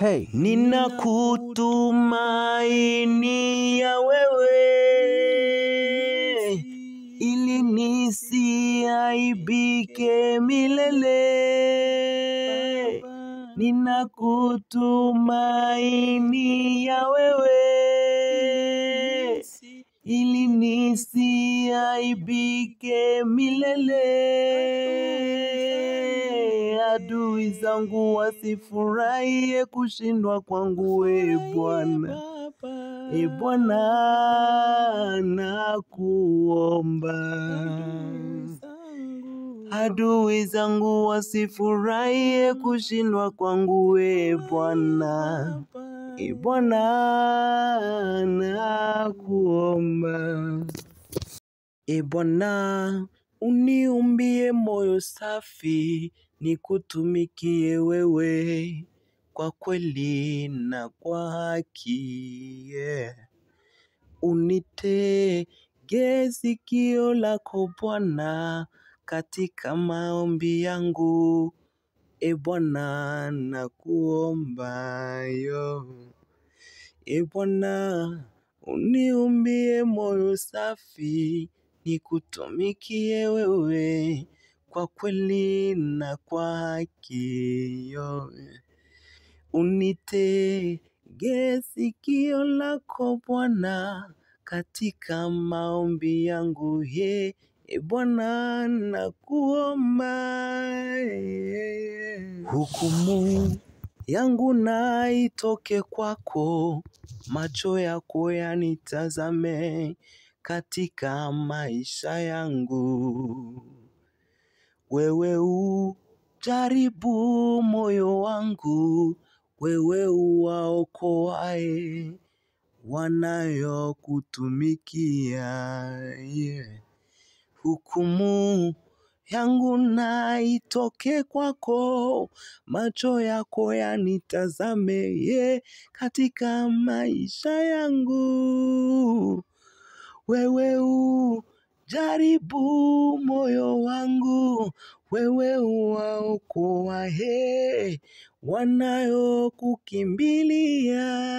Hey, ninakutumaini ya wewe ili nisiaibike milele. Ninakutumaini ya wewe ili nisiaibike milele. Adui zangu wasifurahie kushindwa kwangu, Bwana. Bwana, nakuomba. Adui zangu wasifurahie kushindwa kwangu, Bwana. Bwana, nakuomba. Bwana, uniumbie moyo safi, nikutumikie wewe kwa kweli na kwa haki. Unitege sikio lako Bwana katika maombi yangu. Bwana, nakuomba yo. Bwana, uniumbie moyo safi, nikutumikie wewe kwa kweli na kwa haki yo. Unitege sikio lako Bwana katika maombi yangu, Bwana, nakuomba. Hukumu yangu na itoke kwako, macho yako yanitazame katika maisha yangu. Wewe ujaribu moyo wangu, wewe uwaokoaye wanayokutumikia. Hukumu yangu na itoke kwako, macho yako yanitazame katika maisha yangu. Wewe ujaribu moyo wangu, wewe uwaokoaye wanayokukimbilia.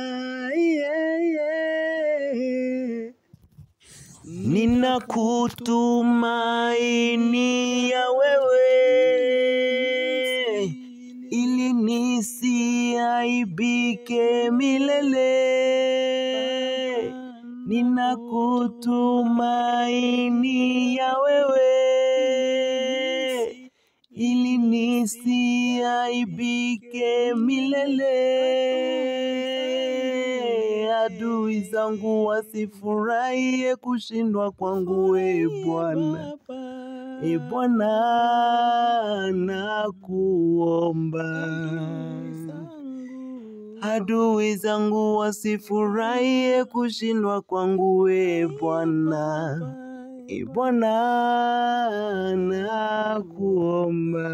Ninakutumaini ya wewe ili nisiaibike milele. Ninakutumaini ya wewe ili nisiaibike milele. Adui zangu wasifurahie kushindwa kwangu, Bwana. Bwana, nakuomba. Adui zangu wasifurahie kushindwa kwangu, Bwana. Bwana, nakuomba.